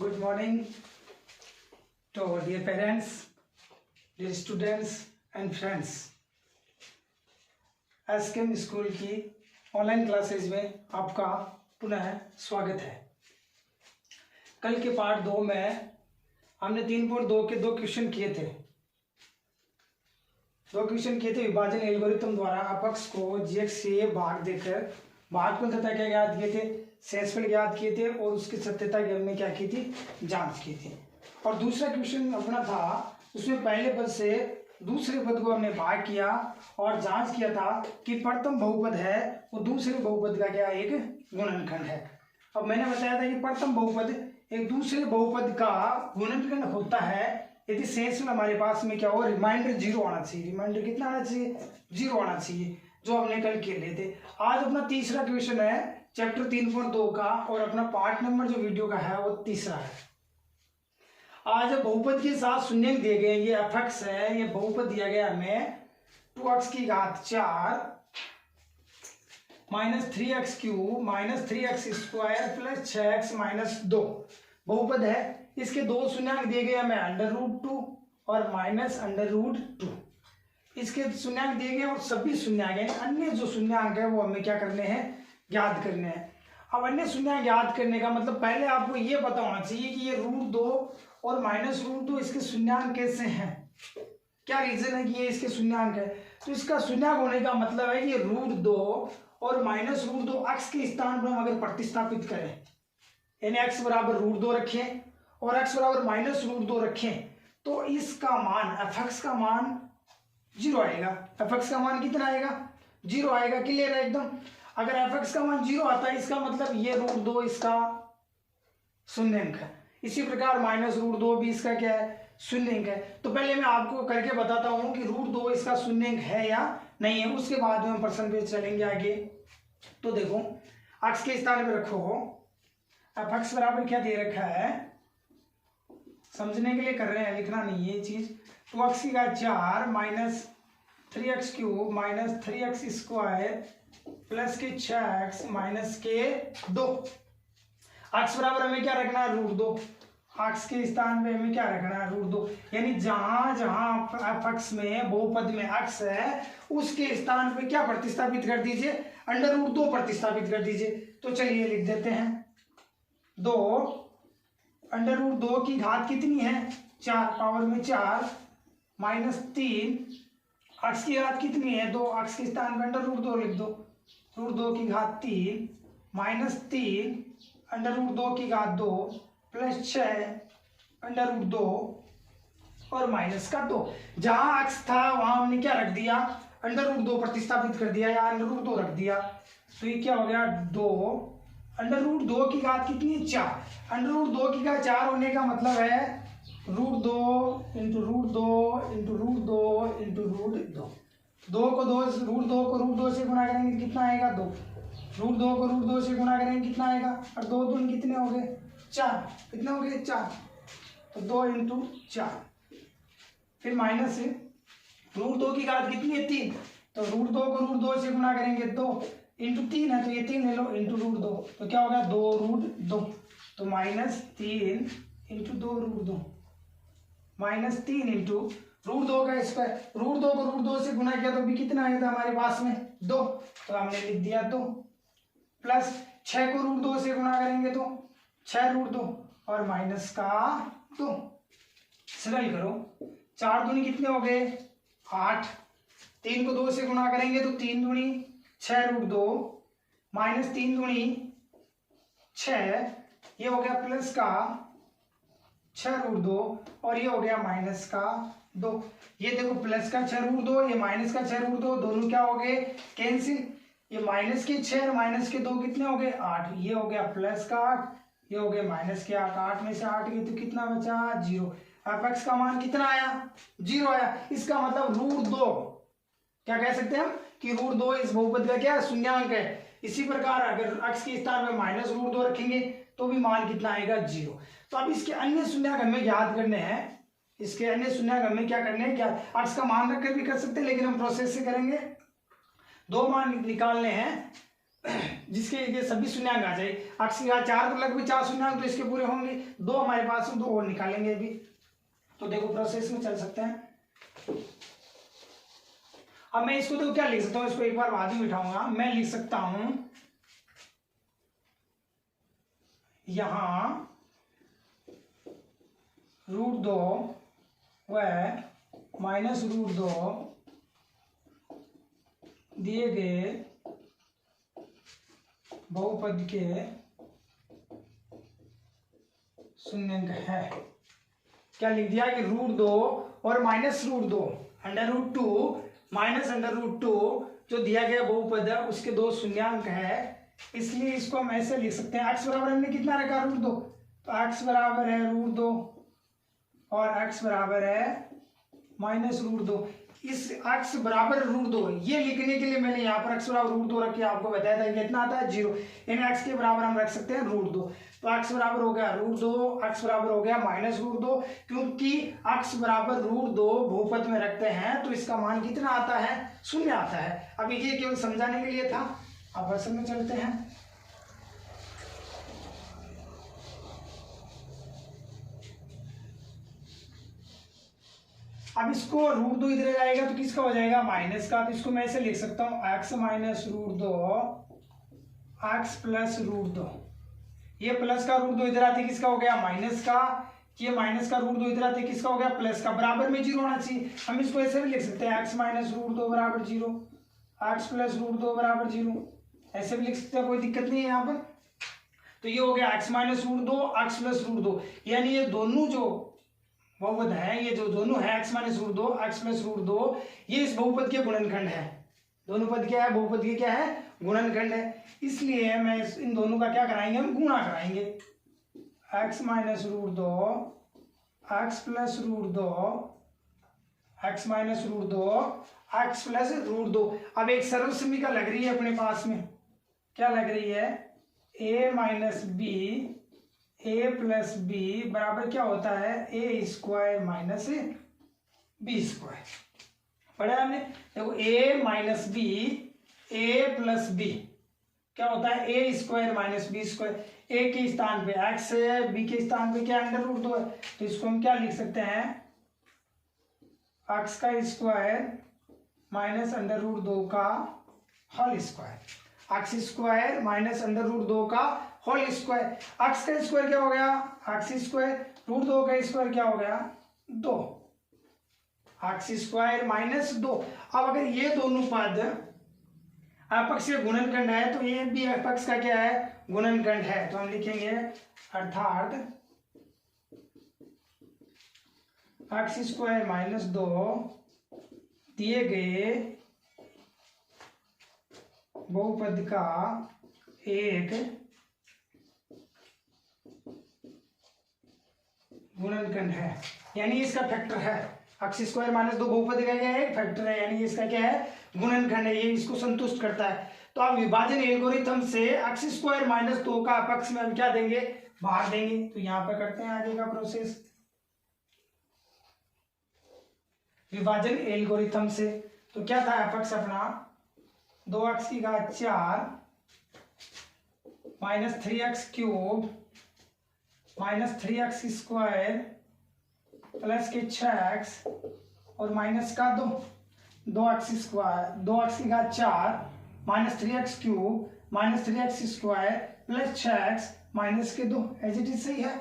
Good morning to our dear parents, dear students and friends. SKM school की online classes में आपका पुनः स्वागत है। कल के पार्ट 2 में हमने 3.2 के 2 क्वेश्चन किए थे। विभाजन एल्गोरिथम द्वारा अपक्ष को जीएक्स से भाग देकर भागफल तथा क्या ज्ञात किए थे, शेषफल ज्ञात किए थे और उसकी सत्यता की हमने क्या की थी, जांच की थी। और दूसरा क्वेश्चन अपना था, उसमें पहले पद से दूसरे पद को हमने भाग किया और जांच किया था कि प्रथम बहुपद है वो दूसरे बहुपद का क्या एक गुणनखंड है। अब मैंने बताया था कि प्रथम बहुपद एक दूसरे बहुपद का गुणनखंड होता है यदि शेषफल हमारे पास में क्या हो, रिमाइंडर 0 आना चाहिए। रिमाइंडर कितना आना चाहिए, 0 आना चाहिए, जो हमने कल किए लिए थे। आज अपना तीसरा क्वेश्चन है चैप्टर 3.2 का और अपना पार्ट नंबर जो वीडियो का है वो तीसरा है। आज बहुपद के साथ शून्य दिए गए, ये एफएक्स है, ये बहुपद दिया गया हमें 2x की घात 4 minus 3x cube minus 3x square plus 6x minus 2 बहुपद है। इसके दो शून्यांक दिए गए हमें √2 और माइनस √2। इसके शून्यांक दिए गए और सभी शून्यांक हैं, अन्य जो शून्यांक है वो हमें क्या करने हैं, ज्ञात करने हैं। अब अन्य शून्यांक ज्ञात करने का मतलब पहले आपको ये पता होना चाहिए कि ये √2 और माइनस √2 इसके शून्यांक कैसे हैं, क्या रीजन है कि ये इसके शून्यांक है। तो इसका शून्यांक होने का मतलब है कि √2 और माइनस √2 x के स्थान पर हम अगर प्रतिस्थापित करें, यानी x बराबर √2 रखें और x बराबर माइनस √2 रखें, तो इसका मान fx का मान 0 आएगा। fx का मान कितना आएगा, 0 आएगा। क्लियर है एकदम। अगर fx का मान 0 आता है इसका मतलब ये √2 इसका शून्यंक है। इसी प्रकार माइनस √2 भी इसका क्या है, शून्यंक है। तो पहले मैं आपको करके बताता हूं कि √2 इसका शून्यंक है या नहीं है, उसके बाद में हम प्रश्न पे चलेंगे आगे। तो देखो x के स्थान पे रखो, fx बराबर क्या दे रखा है, समझने के लिए कर रहे हैं, लिखना नहीं है ये चीज। 2x की घात 4 minus 3x cube minus 3x square plus के 6x माइनस के 2। x बराबर हमें क्या रखना है, √2। x के स्थान पे हमें क्या रखना है, √2। यानी जहां जहां fx में बहुपद में x है उसके स्थान पे क्या प्रतिस्थापित कर दीजिए, √2 प्रतिस्थापित कर दीजिए। तो चलिए लिख देते हैं 2 √2 की घात कितनी है, 4 पावर में 4 माइनस 3 x की घात कितनी है, 2 x के स्थान पर √2 लिख दो, √2 की घात 3 माइनस 3 √2 की घात 2 प्लस 6 √2 और माइनस का 2। जहां x था वहां हमने क्या रख दिया, √2 प्रतिस्थापित कर दिया या √2 रख दिया। तो ये क्या हो गया, 2 √2 की घात कितनी है, 4। √2 की घात 4 होने का मतलब है √2 इंटू √2 इंटू √2 इंटू √2। √2 को √2 से गुणा करेंगे कितना आएगा, 2। √2 को √2 से गुणा करेंगे कितना आएगा, और 2 दूनी कितने हो गए, 4। कितने हो गए, 4। तो 2 इंटू 4, फिर माइनस से √2 की घात कितनी है, 3। तो √2 को √2 से गुणा करेंगे 2 इंटू 3 है, तो ये 3 ले लो इंटू √2, तो क्या होगा 2 √2। तो माइनस 3 इंटू 2 √2 माइनस 3 इंटू √2 का स्क्वायर। √2 को √2 से गुना किया तो भी कितना आया था हमारे पास में, 2। तो हमने लिख दिया 2 प्लस 6 को √2 से गुणा करेंगे तो 6 √2 और माइनस का 2। सरल करो, 4 दूनी कितने हो गए, 8। 3 को 2 से गुणा करेंगे तो 3 दूनी 6 √2 माइनस 3 दूनी 6, ये हो गया प्लस का 6 √2 और ये हो गया माइनस का 2। ये देखो प्लस का 6 √2, ये माइनस का 6 √2, दोनों क्या हो गए, कैंसिल। ये माइनस के 6 और माइनस के 2 कितने हो गए, 8। ये हो गया प्लस का 8, ये हो गया माइनस के 8। 8 में से 8 गए तो कितना बचा, 0। fx का मान कितना आया, 0 आया। इसका मतलब √2 क्या कह सकते हैं हम कि √2 इस बहुपद का क्या शून्यांक है। इसी प्रकार अगर x के स्थान में माइनस √2 रखेंगे तो भी मान कितना आएगा, 0। तो अब इसके अन्य शून्यांक हमें याद करने हैं, इसके अन्य शून्यांक हमें क्या करने हैं, क्या x का मान रखकर भी कर सकते हैं, लेकिन हम प्रोसेस से करेंगे। 2 मान निकालने हैं जिसके ये सभी शून्यांक आ जाए। अक्ष की घात 4 को लगभग 4 शून्यांक तो इसके पूरे होंगे, 2 हमारे पास है, 2 और निकालेंगे अभी। तो देखो प्रोसेस में चल सकते हैं। अब मैं इसको तो क्या लिख सकता हूँ, इसको एक बार बाद में बिठाऊंगा। मैं लिख सकता हूं यहां √2 व -√2 दिए गए बहुपद के शून्यांक है। क्या लिख दिया कि √2 और -√2 √2 -√2 जो दिया गया बहुपद है उसके 2 शून्यांक है, इसलिए इसको हम ऐसे लिख सकते हैं। x बराबर हमने कितना रखा, √2, तो x बराबर है √2 और x बराबर है -√2। इस x बराबर √2 ये लिखने के लिए मैंने यहाँ पर x बराबर √2 रख के आपको बताया था कितना आता है 0, यानी x के बराबर हम रख सकते हैं √2। तो x बराबर हो गया √2, x बराबर हो गया -√2। क्योंकि x बराबर √2 बहुपद में रखते हैं तो इसका मान कितना आता है, 0 आता है। अब ये केवल समझाने के लिए था। अब असल में चलते हैं। अब इसको √2 इधर जाएगा तो किसका हो जाएगा, माइनस का। तो इसको मैं ऐसे लिख सकता हूं x -√2 x प्लस √2। ये प्लस का √2 इधर आते किसका हो गया, माइनस का। ये माइनस का √2 इधर आते किसका हो गया, प्लस का। बराबर में 0 होना चाहिए। हम इसको ऐसे भी लिख सकते हैं x -√2 बराबर 0, x प्लस √2 बराबर 0, ऐसे भी लिख सकते हैं, कोई दिक्कत नहीं है यहाँ पर। तो ये हो गया x -√2 x प्लस √2, यानी ये दोनों जो बहुपद है, ये जो दोनों है x -√2 x प्लस √2, ये इस बहुपद के गुणनखंड है। दोनों पद क्या है, बहुपद के क्या है, गुणनखंड है। इसलिए मैं इन दोनों का क्या कराएंगे, हम गुणा कराएंगे। x -√2 x plus √2 x -√2 x plus √2। अब एक सर्वसमीका लग रही है अपने पास में, क्या लग रही है, a minus b a plus b बराबर क्या होता है, a² माइनस b²। पढ़ा हमने, देखो a minus b a plus b क्या होता है, a² माइनस b²। a के स्थान पे x है, b के स्थान पे क्या √2 है, तो इसको हम क्या लिख सकते हैं, x² माइनस √2 का होल स्क्वायर। x² माइनस √2 का होल स्क्वायर। x का स्क्वायर क्या हो गया, x², √2 का स्क्वायर क्या हो गया, 2, x² माइनस 2। अब अगर ये दोनों पद अपक्ष के गुणनखंड है तो ये भी अपक्ष का क्या है, गुणनखंड है। तो हम लिखेंगे अर्थात x² माइनस 2 दिए गए बहुपद का एक गुणनखंड है, यानी इसका फैक्टर है। x² माइनस 2 बहुपद का क्या है, फैक्टर है, यानी इसका क्या है, गुणनखंड है, ये इसको संतुष्ट करता है। तो अब विभाजन एल्गोरिथम से x² माइनस 2 का अपक्ष में हम क्या देंगे, भाग देंगे। तो यहां पर करते हैं आगे का प्रोसेस विभाजन एल्गोरिथम से। तो क्या था अपक्ष अपना, 2x की घात 4 minus 3x³ minus 3x² plus के 6x और माइनस का 2x की घात 4 minus 3x³ minus 3x² plus 6x minus के 2, एज इट इज सही है।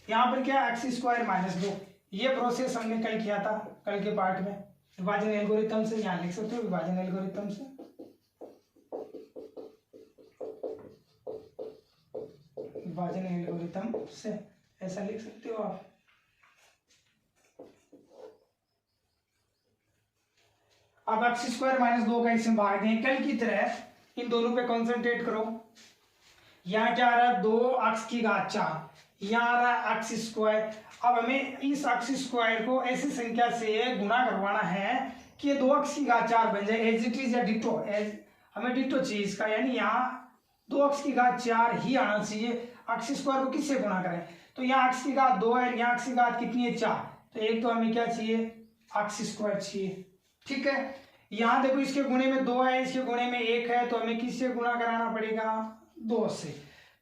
यहाँ पर क्या x² माइनस 2, ये प्रोसेस हमने कल किया था, कल के पार्ट में। विभाजन एल्गोरिथम से यहाँ लिख सकते हो, विभाजन एल्गोरिथम से, विभाजन एल्गोरिथम से ऐसा लिख सकते हो आप। अब x² माइनस 2 का इसमें भाग दें, कल की तरह इन दोनों पे कंसंट्रेट करो। यहाँ क्या आ रहा है, 2x की घात 4, यहाँ आ रहा है x²। अब हमें इस x² को ऐसी संख्या से गुणा करवाना है कि ये 2x की घात 4 बन जाए, एज इट इज या डिटो, हमें डिटो चाहिए इसका, यानी यहाँ 2x की घात 4 ही आना चाहिए। x² को किससे गुणा करें, तो यहाँ x की घात 2 है, यहाँ x की घात कितनी है, 4, तो एक तो हमें क्या चाहिए, x² चाहिए। ठीक है, यहाँ देखो इसके गुणे में 2 है, इसके गुणे में 1 है, तो हमें किससे गुणा कराना पड़ेगा, 2 से।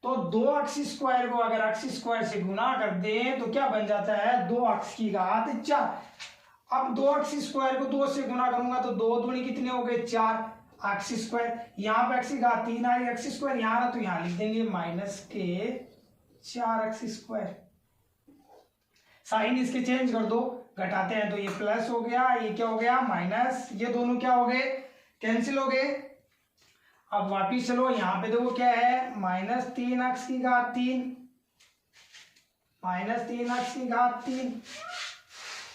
तो 2x² को अगर x² से गुना कर दें तो क्या बन जाता है 2x⁴। अब 2x² को 2 से गुना करूंगा तो 2 दूनी कितने हो गए 4x²। यहाँ पे x⁴ आई, x² यहाँ रहा तो यहाँ लिख देंगे -4x²। साइन इसके चेंज कर दो, घटाते हैं तो ये प्लस हो गया, ये क्या हो गया माइनस, ये दोनों क्या हो गए कैंसिल हो गए। अब वापिस चलो यहाँ पे देखो क्या है -3x⁴, -3x⁴।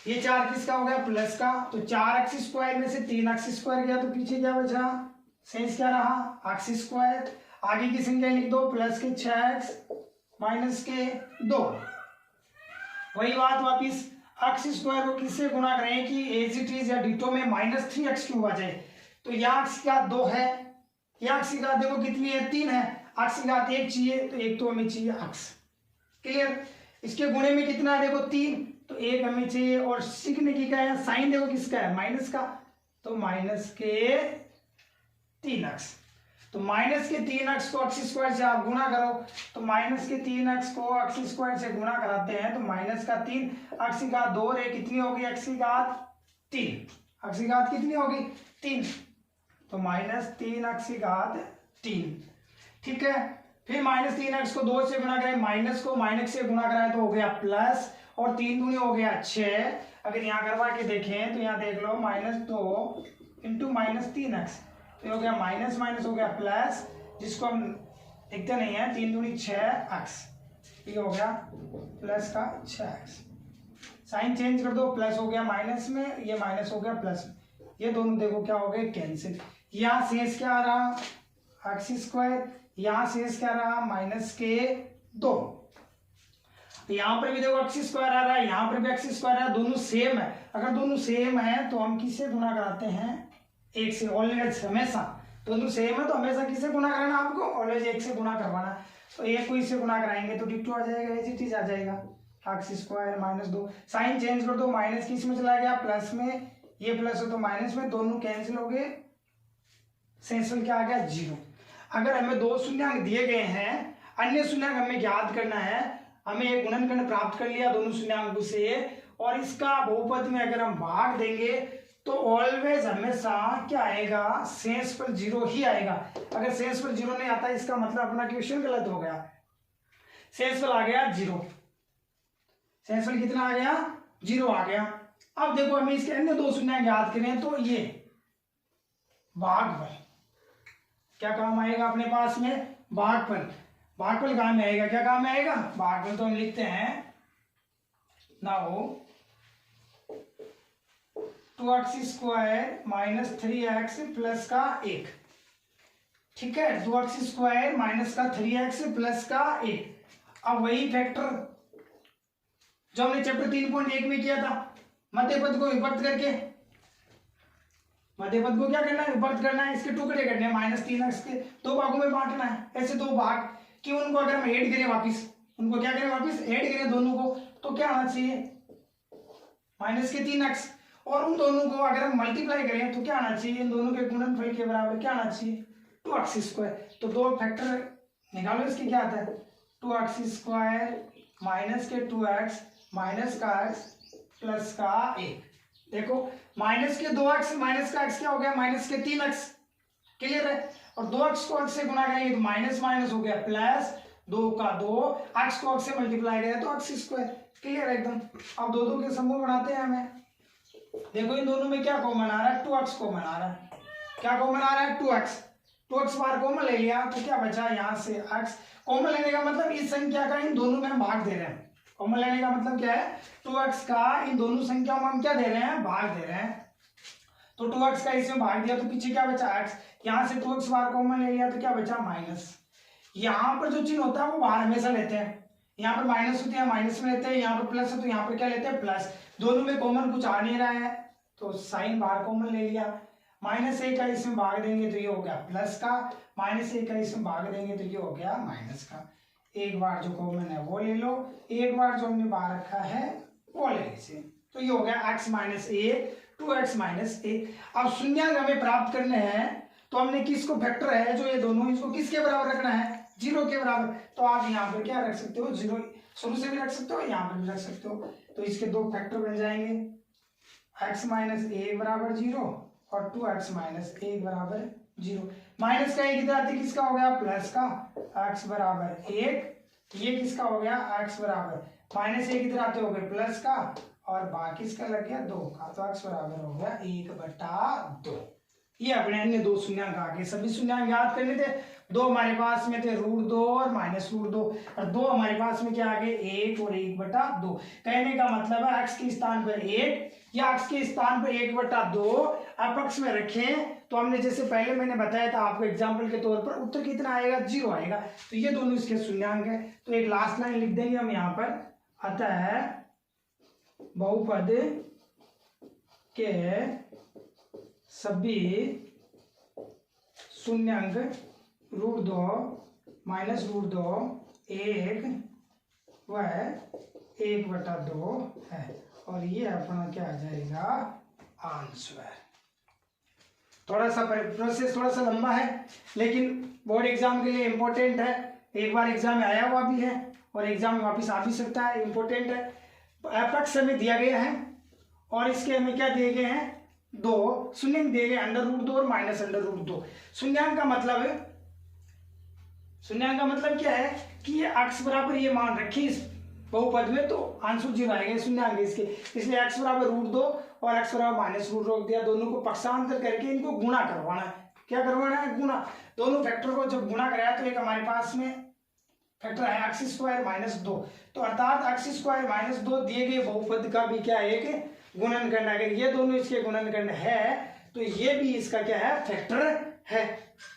ये 4 किसका हो गया प्लस का, तो 4x² में से 3x² गया तो पीछे क्या बचा, शेष क्या रहा x²। आगे की संख्या लिख दो, प्लस के 6x माइनस के 2। वही बात वापिस x² को किससे गुना करें कि एज इट इज या डिटो में -3x³ आ जाए। तो यहाँ x⁴ 2 है, यहाँ x⁴ देखो कितनी है 3 है, x⁴ 1 चाहिए तो 1 तो हमें चाहिए x। क्लियर। इसके गुणे में कितना है देखो 3 तो 1 हमें चाहिए, और सीखने की क्या है साइन देखो किसका है माइनस का, तो -3x। तो -3x को x² से आप गुणा करो, तो -3x को x² से गुणा कराते हैं तो -3 x⁴ 2 रे कितनी होगी x⁴ 3, x⁴ कितनी होगी 3, तो -3x⁴ 3। ठीक है। फिर -3x को 2 से गुणा करें, माइनस को माइनस से गुणा कराए तो हो गया प्लस, और 3 दूनी हो गया 6। अगर यहाँ करवा के देखें तो यहाँ देख लो -2 इंटू -3x, तो हो गया माइनस माइनस हो गया प्लस, जिसको हम लिखते नहीं है 3 दूनी 6x, ये हो गया प्लस का 6x। साइन चेंज कर दो, प्लस हो गया माइनस में, ये माइनस हो गया प्लस में, ये दोनों देखो क्या हो गए कैंसिल। यहाँ शेष क्या आ रहा x², यहाँ शेष क्या रहा -2। यहाँ पर भी देखो x² आ रहा है, यहाँ पर भी x² आ रहा है, दोनों सेम है। अगर दोनों सेम है तो हम किससे गुणा कराते हैं 1 से, ऑलवेज हमेशा। दोनों सेम है तो हमेशा किससे गुणा कराना आपको, ऑलवेज 1 से गुणा करवाना। तो 1 को इससे गुणा कराएंगे तो डिट्टो आ जाएगा, एज इट इज आ जाएगा x² -2। साइन चेंज कर दो, माइनस किस में चला गया प्लस में, ये प्लस हो तो माइनस में, दोनों कैंसिल हो गए, शेषफल क्या आ गया 0। अगर हमें 2 शून्यांक दिए गए हैं, अन्य शून्यांक हमें ज्ञात करना है, हमें एक गुणनखंड प्राप्त कर लिया दोनों शून्यांकों से, और इसका बहुपद में अगर हम भाग देंगे तो ऑलवेज हमेशा क्या आएगा शेषफल 0 ही आएगा। अगर शेषफल 0 नहीं आता इसका मतलब अपना क्वेश्चन गलत हो गया। शेषफल आ गया 0, शेषफल कितना आ गया 0 आ गया। अब देखो हमें इसके अन्य 2 शून्यांक याद करें तो ये भागफल क्या काम आएगा अपने पास में, भागफल। भागफल काम में आएगा, क्या काम में आएगा भागफल। तो हम लिखते हैं नाउ 2x² - 3x प्लस का 1। ठीक है, 2x² माइनस का 3x प्लस का 1। अब वही फैक्टर जो हमने चैप्टर 3.1 में किया था, मध्य पद को विभक्त करके, मध्य पद को क्या करना है विभक्त करना है, इसके टुकड़े करने हैं, -3x के 2 भागों में बांटना है। ऐसे 2 भाग कि उनको अगर हम ऐड करें वापिस, उनको क्या करें वापिस ऐड करें दोनों को, तो क्या आना चाहिए -3x, और उन दोनों को अगर हम मल्टीप्लाई करें तो क्या आना चाहिए, इन दोनों के गुणनफल के बराबर क्या आना चाहिए 2x²। तो 2 फैक्टर निकालो, इसके क्या आता है 2x² माइनस के 2x माइनस का x प्लस का 1। देखो माइनस के 2x माइनस का x क्या हो गया -3x। क्लियर है। और 2x को x से गुणा करेंगे तो माइनस माइनस हो गया प्लस, 2 का 2, x को x से मल्टीप्लाई करें तो x²। क्लियर है एकदम। अब दो के समूह बनाते हैं हमें। देखो इन दोनों में क्या कॉमन आ रहा है 2x कॉमन आ रहा है। क्या कॉमन आ रहा है 2x बार कॉमन ले लिया तो क्या बचा यहाँ से x। कॉमन लेने का मतलब इस संख्या का इन दोनों में हम भाग दे रहे हैं। कॉमन लेने का मतलब क्या है 2x का इन दोनों संख्याओं में हम क्या दे रहे हैं भाग दे रहे हैं। तो 2x का इसमें भाग दिया तो पीछे क्या बचा x। यहाँ से 2x बार कॉमन ले लिया तो क्या बचा माइनस। यहाँ पर जो चिन्ह होता है वो बाहर हमेशा लेते हैं। यहाँ पर माइनस होती है माइनस में लेते हैं, यहाँ पर प्लस है तो यहाँ पर क्या लेते हैं प्लस। दोनों में कॉमन कुछ आ नहीं रहा है तो साइन बाहर कॉमन ले लिया। -1 का इसमें भाग देंगे तो ये हो गया प्लस का, -1 का इसमें भाग देंगे तो ये हो गया माइनस का। एक बार जो कॉमन है वो ले लो, एक बार जो हमने बाहर रखा है वो ले लीजिए। तो ये हो गया x - a 2x - a। अब शून्यांक हमें प्राप्त करने हैं तो हमने किसको फैक्टर है जो ये दोनों इसको किसके बराबर रखना है जीरो के बराबर, तो आप यहाँ पर क्या रख सकते हो, जीरो शुरू से भी रख सकते हो, यहाँ पर भी रख सकते हो। तो इसके दो फैक्टर बन जाएंगे, x माइनस ए बराबर जीरो और 2x माइनस ए बराबर जीरो। माइनस का एक इधर आती किसका हो गया, प्लस का, x बराबर एक, ये किसका हो गया, x बराबर माइनस एक इधर आते हो गए प्लस का, और बाकी इसका लग गया दो का, तो x बराबर हो गया 1/2। ये अपने अन्य दो शून्यांक आ गए। सभी शून्यांक याद करने थे, दो हमारे पास में थे √2 और -√2, और दो हमारे पास में क्या आ गए, 1 और 1/2। कहने का मतलब है x के स्थान पर 1 या x के स्थान पर 1/2 अपक्ष में रखें, तो हमने जैसे पहले मैंने बताया था आपको एग्जाम्पल के तौर पर, उत्तर कितना आएगा, 0 आएगा। तो ये दोनों इसके शून्यांक है। तो एक लास्ट लाइन लिख देंगे हम यहाँ पर, अतः बहुपद के सभी शून्यांक √2 -√2 1 व 1/2 है, और ये अपना क्या आ जाएगा, आंसर। थोड़ा सा प्रोसेस थोड़ा सा लंबा है, लेकिन बोर्ड एग्जाम के लिए इम्पोर्टेंट है। एक बार एग्जाम में आया हुआ भी है और एग्जाम में वापस आ भी सकता है, इम्पोर्टेंट है। अपक्ष हमें दिया गया है और इसके हमें क्या दिए गए हैं, दो शून्यांक दिए गए, √2 और -√2। शून्यांक का मतलब क्या है कि ये x बराबर ये मान रखी इस बहुपद में, तो आंसर 0 आएगा, शून्यांक इसके। इसलिए x बराबर √2 और x बराबर -√2 दिया, दोनों को पक्षांतर करके इनको गुणा करवाना है। क्या करवाना है, गुणा। दोनों फैक्टर को जब गुणा कराया तो एक हमारे पास में फैक्टर है x² -2, तो अर्थात x² -2 दिए गए बहुपद का भी क्या है, एक गुणनखंड। अगर ये दोनों इसके गुणनखंड है तो ये भी इसका क्या है, फैक्टर है।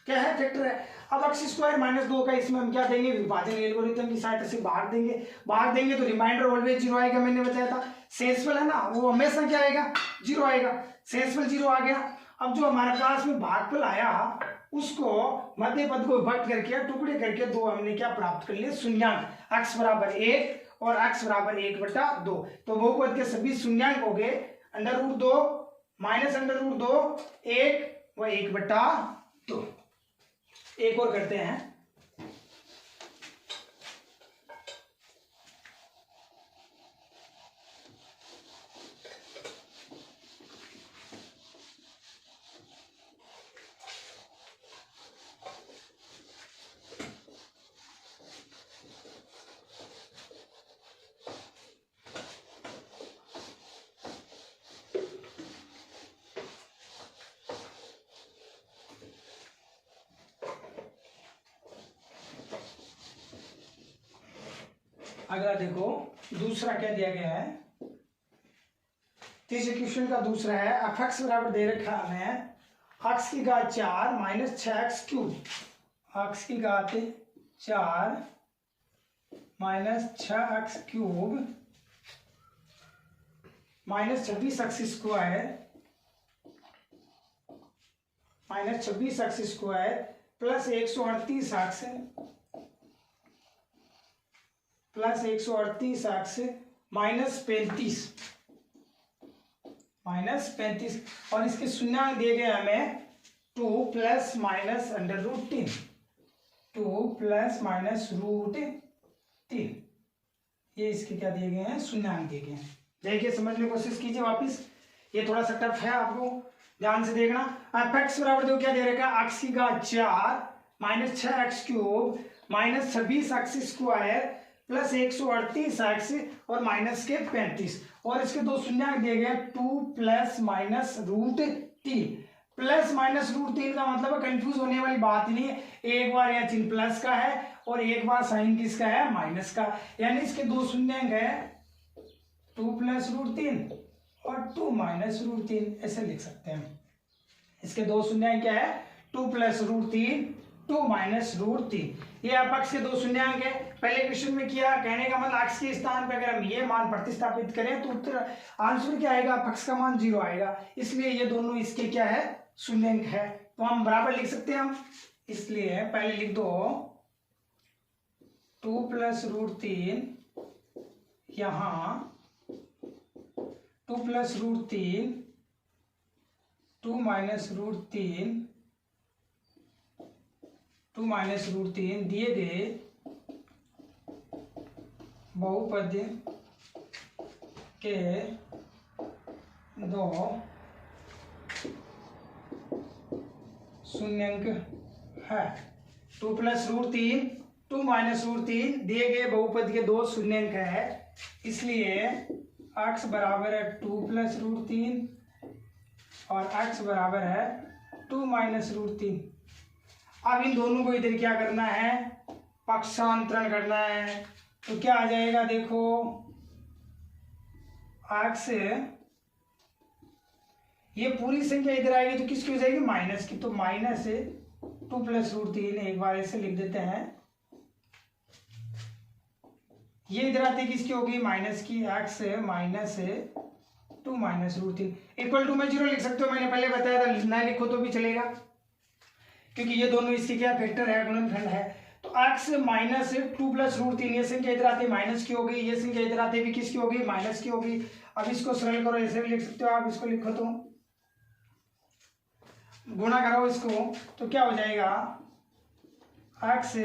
क्या है, फैक्टर है। अब x² -2 का इसमें हम क्या देंगे, विभाजन एल्गोरिथम की सहायता से भाग देंगे तो रिमाइंडर ऑलवेज 0 आएगा। मैंने बताया था शेषफल है ना, वो हमेशा क्या आएगा, 0 आएगा। शेषफल 0 आ गया। अब जो हमारे पास में भागफल आया उसको मध्य पद को विभक्त करके टुकड़े करके दो हमने क्या प्राप्त कर लिए, शून्यांक, x बराबर 1 और x बराबर 1/2। तो बहुपद के सभी शून्यांक हो गए √2 -√2 1 व 1/2। एक और करते हैं, अगला देखो दूसरा क्या दिया गया है, तीसरे क्वेश्चन का दूसरा है। f(x) बराबर दे रखा है x की घात 4 -6x क्यूब, x की घात 4 -6x cube -26x square plus 138x -35 और इसके शून्यांक दिए गए हमें 2 + -√3 ये इसके क्या दिए गए हैं, शून्यांक दिए गए हैं। देखिए समझने की कोशिश कीजिए वापिस, ये थोड़ा सा टफ है, आपको ध्यान से देखना। f(x) बराबर देखो क्या दे रखा है, x की घात 4 -6x cube -26x square plus 138x और माइनस के 35, और इसके दो शून्यांक दिए गए 2 + -√3। प्लस -√3 का मतलब है, कंफ्यूज होने वाली बात नहीं है, एक बार यह चिन्ह प्लस का है और एक बार साइन किसका है, माइनस का। यानी इसके दो शून्यांक है 2 + √3 और 2 - √3, ऐसे लिख सकते हैं। इसके दो शून्यांक क्या है, 2 + √3 2 - √3। ये अपक्ष के दो शून्यांक है। पहले क्वेश्चन में किया, कहने का मतलब x के स्थान पर अगर हम ये मान प्रतिस्थापित करें तो उत्तर आंसर क्या आएगा, अपक्ष का मान 0 आएगा। इसलिए ये दोनों इसके क्या है, शून्यांक है, तो हम बराबर लिख सकते हैं हम। इसलिए पहले लिख दो 2 + √3, यहां 2 + √3 2 - √3 2 माइनस रूट 3 दिए गए बहुपद के दो शून्यंक है। 2 प्लस रूट 3 2 माइनस रूट 3 दिए गए बहुपद के दो शून्यंक है, इसलिए x बराबर है 2 प्लस रूट 3 और x बराबर है 2 माइनस रूट 3। अब इन दोनों को इधर क्या करना है, पक्षांतरण करना है। तो क्या आ जाएगा, देखो x, ये पूरी संख्या इधर आएगी तो किसकी हो जाएगी, माइनस की। तो माइनस 2 प्लस रूट 3 एक बार ऐसे लिख देते हैं। ये इधर आती किसकी होगी, माइनस की। x minus 2 minus root 3 equal to में 0 लिख सकते हो, मैंने पहले बताया था, ना लिखो तो भी चलेगा क्योंकि ये दोनों इसके क्या फैक्टर है, गुणनखंड है। तो x माइनस 2 प्लस रूट 3 ये संख्या इधर आती माइनस की होगी, ये संख्या इधर आती भी किसकी होगी, माइनस की होगी। अब इसको सरल करो, ऐसे भी लिख सकते हो आप, इसको लिखो तो गुणा करो इसको, तो क्या हो जाएगा x,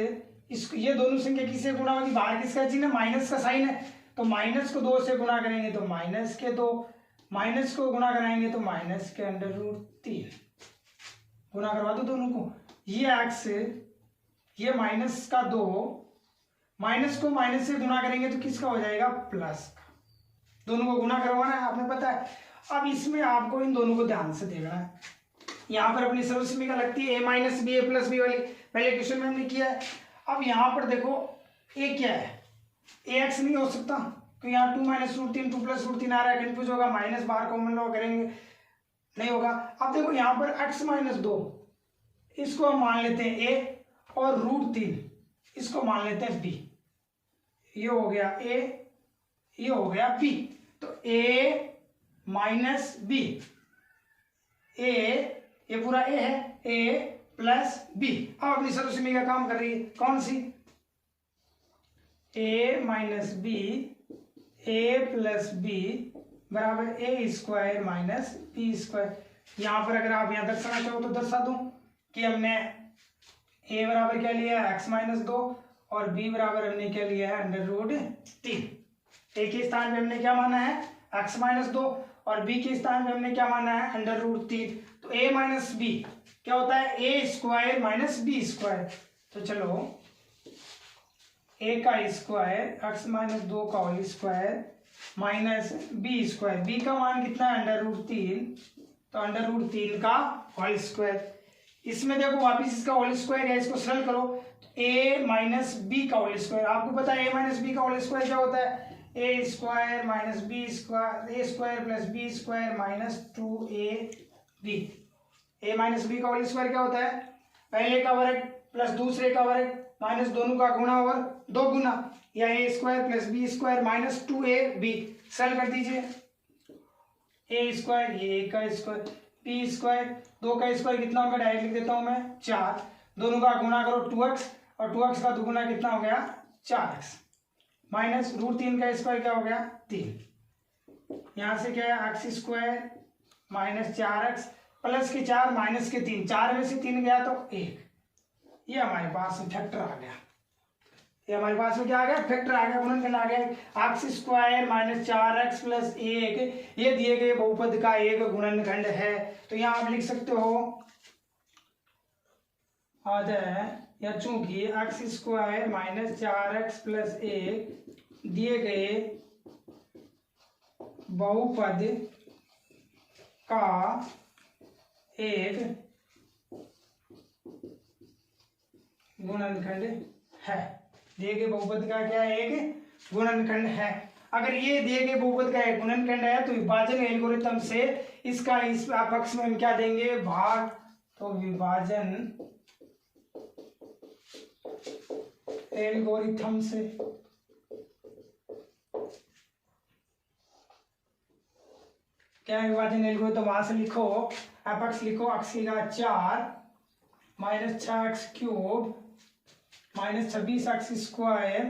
इसको ये दोनों संख्या किससे गुणा होगी, बाहर किसका चिन्ह है, माइनस का साइन है, तो माइनस को 2 से गुणा करेंगे तो माइनस के 2, माइनस को गुणा कराएंगे तो माइनस के अंडर रूट 3, गुणा करवा दो दोनों को। ये x, ये माइनस का 2, माइनस को माइनस से गुणा करेंगे तो किसका हो जाएगा, प्लस का। दोनों को गुणा करवाना है, आपने पता है। अब इसमें आपको इन दोनों को ध्यान से देखना है। यहाँ पर अपनी सर्वसमीका लगती है a minus b a plus b वाली, पहले क्वेश्चन में हमने किया है। अब यहाँ पर देखो a क्या है, ax नहीं हो सकता, तो यहाँ 2 माइनस रूट 3 2 प्लस रूट 3 आ रहा है, कंफ्यूज होगा, माइनस बाहर कॉमन लो करेंगे नहीं होगा। अब देखो यहाँ पर x माइनस 2 इसको हम मान लेते हैं a और रूट 3 इसको मान लेते हैं b, ये हो गया a, ये हो गया b। तो a माइनस b, a ये पूरा a है, a प्लस b। अब अपनी सर्वसमीका का काम कर रही है, कौन सी, a minus b, a plus b बराबर a square minus b square. यहाँ पर अगर आप यहाँ दर्शाना चाहो तो दर्शा दूं कि हमने a बराबर क्या लिया है, x माइनस 2 और b बराबर हमने क्या लिया है, अंडर रूट 3। a के स्थान पे हमने क्या माना है, x माइनस 2 और b के स्थान पे हमने क्या माना है, अंडर रूट 3। तो a माइनस b क्या होता है, a square minus b square. तो चलो a का स्क्वायर x माइनस 2 का whole square minus b square, b का मान कितना है, अंडर रूट 3, तो अंडर रूट 3 का होल स्क्वायर। इसमें देखो वापिस इसका होल स्क्वायर है, इसको सरल करो, a माइनस बी का होल स्क्वायर। आपको पता है a माइनस बी का होल स्क्वायर क्या होता है, a square minus b square, a square plus b square minus 2ab। a minus b का होल स्क्वायर क्या होता है, पहले का वर्ग प्लस दूसरे का वर्ग माइनस दोनों का गुणा और 2 गुना, या a square plus b square minus 2ab। सरल कर दीजिए, a स्क्वायर ये a का स्क्वायर, b स्क्वायर 2 का स्क्वायर कितना होगा, डायरेक्ट लिख देता हूं मैं 4, दोनों का गुणा करो 2x और 2x का दुगुना कितना हो गया 4x, माइनस रूट 3 का स्क्वायर क्या हो गया 3, यहाँ से क्या है x square minus 4x plus के 4 माइनस के 3, 4 में से 3 गया तो 1, ये हमारे पास फैक्टर आ गया, ये हमारे पास में क्या आ गया, फैक्टर आ गया, गुणनखंड आ गया। x square minus 4x plus 1 ये दिए गए बहुपद का एक गुणनखंड है। तो यहाँ आप लिख सकते हो आधा, या चूंकि x square minus 4x plus 1 दिए गए बहुपद का एक गुणनखंड है, दिए गए बहुपद का क्या है, एक गुणनखंड है। अगर ये दिए गए बहुपद का एक गुणनखंड है तो विभाजन एल्गोरिथम से इसका इस पक्ष में हम क्या देंगे, भाग, तो विभाजन एल्गोरिथम से क्या है, विभाजन एल्गोरिथम, वहां से लिखो अपक्ष लिखो, अक्ष की 4 minus 6x cube minus 26x square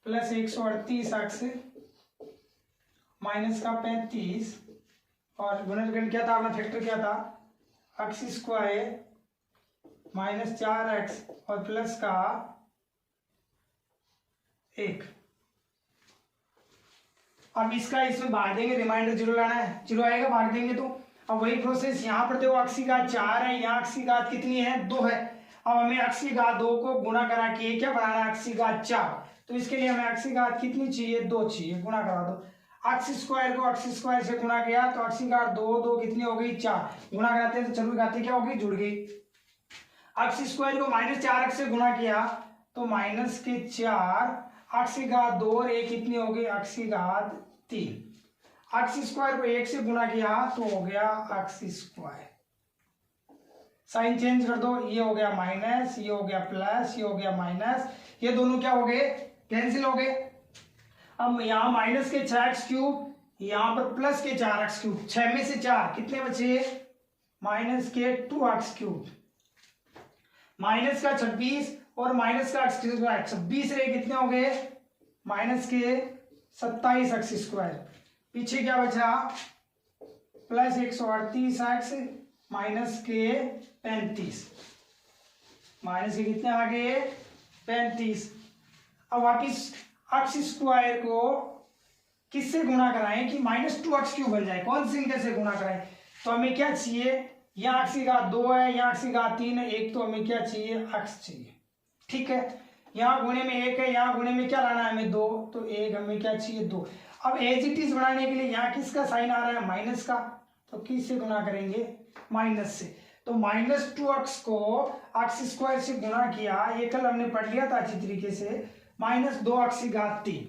plus 138x minus का 35, और गुणनखंड क्या था अपना, फैक्टर क्या था, x स्क्वायर माइनस 4x और प्लस का 1। अब इसका इसमें भाग देंगे, रिमाइंडर 0 लाना है, 0 आएगा भाग देंगे तो। अब वही प्रोसेस यहाँ पर देखो, अक्स की घात 4 है, यहाँ अक्स की घात कितनी है 2 है। अब हमें अक्स की घात 2 को गुणा करा के क्या बनाना है, अक्स की घात 4। तो इसके लिए हमें अक्स की घात कितनी चाहिए, 2 चाहिए, गुणा करा दो। अक्स स्क्वायर को अक्स स्क्वायर से गुणा किया तो अक्स की घात 2 2 कितनी हो गई 4, गुणा कराते हैं तो चलो घातें क्या हो गई, जुड़ गई। अक्स स्क्वायर को -4 अक्स से गुणा किया तो -4 अक्स की घात 2 और 1 कितनी हो गई, अक्स की घात 3। अक्स स्क्वायर को 1 से गुणा किया तो हो गया अक्स स्क्वायर। साइन चेंज कर दो, ये हो गया माइनस, ये हो गया प्लस, ये हो गया माइनस, ये दोनों क्या हो गए, कैंसिल हो गए। अब यहाँ माइनस के 6x क्यूब, यहाँ पर प्लस के 4x क्यूब, 6 में से 4 कितने बचे, माइनस के 2x क्यूब, माइनस का 26 और माइनस का x स्क्वायर, 26 रहे कितने हो गए, माइनस के 27 x स्क्वायर। पीछे क्या बचा, प्लस 138x माइनस के 35, माइनस के कितने आ गए 35। अब वापिस अक्स स्क्वायर को किससे गुणा कराएं कि -2x क्यूब बन जाए, कौन सी संख्या से गुणा कराएं। तो हमें क्या चाहिए, यहाँ अक्स की घात 2 है, यहाँ अक्स की घात 3 है, एक तो हमें क्या चाहिए, अक्स चाहिए, ठीक है। यहाँ गुणे में 1 है, यहाँ गुणे में क्या लाना है हमें 2, तो 1 हमें क्या चाहिए 2। अब एज इट इज बनाने के लिए यहाँ किसका साइन आ रहा है, माइनस का, तो किससे गुणा करेंगे, माइनस से। तो -2x को अक्स स्क्वायर से गुणा किया, ये कल हमने पढ़ लिया था अच्छी तरीके से, -2x की घात 3,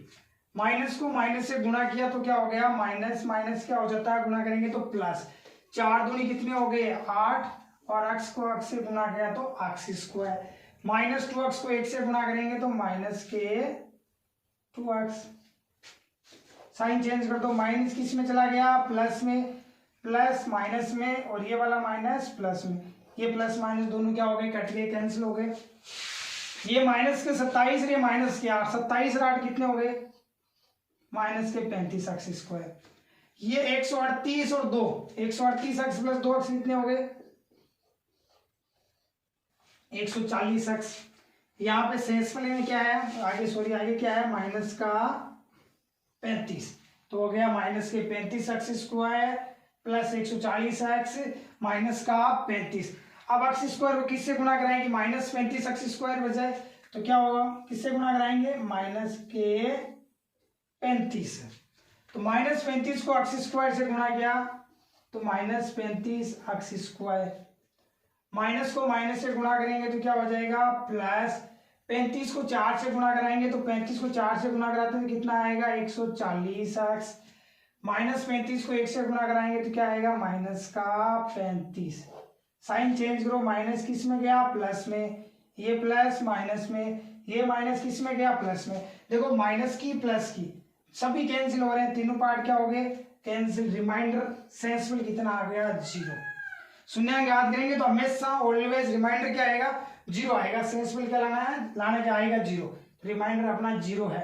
माइनस को माइनस से गुणा किया तो क्या हो गया, माइनस माइनस क्या हो जाता है, गुणा करेंगे तो प्लस, 4 दूनी कितने हो गए 8, और अक्स को अक्स से गुणा किया तो अक्स स्क्वायर। -2x को 1 से गुणा करेंगे तो माइनस के 2x। साइन चेंज कर दो, माइनस किस में चला गया, प्लस में, प्लस माइनस में, और ये वाला माइनस प्लस में, ये प्लस माइनस दोनों क्या हो गए, कट गए, कैंसिल हो गए। ये माइनस के 27 रे माइनस के 8, 27 और 8 कितने हो गए, माइनस के 35 एक्स स्क्वायर। ये 138 और 2, 138 एक्स प्लस 2 एक्स कितने हो गए, 140 एक्स। यहाँ पे शेष वाले में क्या है, आगे सॉरी आगे क्या है, माइनस का 35, तो हो गया माइनस के 35 x square plus 140 x minus का 35। अब एक्स स्क्वायर को किससे गुणा कराएंगे, -35 एक्स स्क्वायर बजाय, तो क्या होगा, किससे गुणा कराएंगे, माइनस के 35। तो -35 को एक्स स्क्वायर से गुणा किया तो -35 एक्स स्क्वायर, माइनस को माइनस से गुणा करेंगे तो क्या हो जाएगा, प्लस 35 को 4 से गुणा कराएंगे तो 35 को 4 से गुणा कराते हैं तो कितना आएगा, 140 एक्स, -35 को 1 से गुणा कराएंगे तो क्या आएगा, माइनस का 35। साइन चेंज करो, माइनस किस में गया, प्लस में, ये प्लस माइनस में, ये माइनस किस में गया, प्लस में। देखो माइनस की प्लस की सभी कैंसिल हो रहे हैं, तीनों पार्ट क्या हो गए, कैंसिल। रिमाइंडर सेंसफुल कितना आ गया, 0। शून्यांक याद करेंगे तो हमेशा ऑलवेज रिमाइंडर क्या आएगा, 0 आएगा। सेंसफुल क्या लाना है, लाना क्या आएगा, 0। रिमाइंडर अपना 0 है।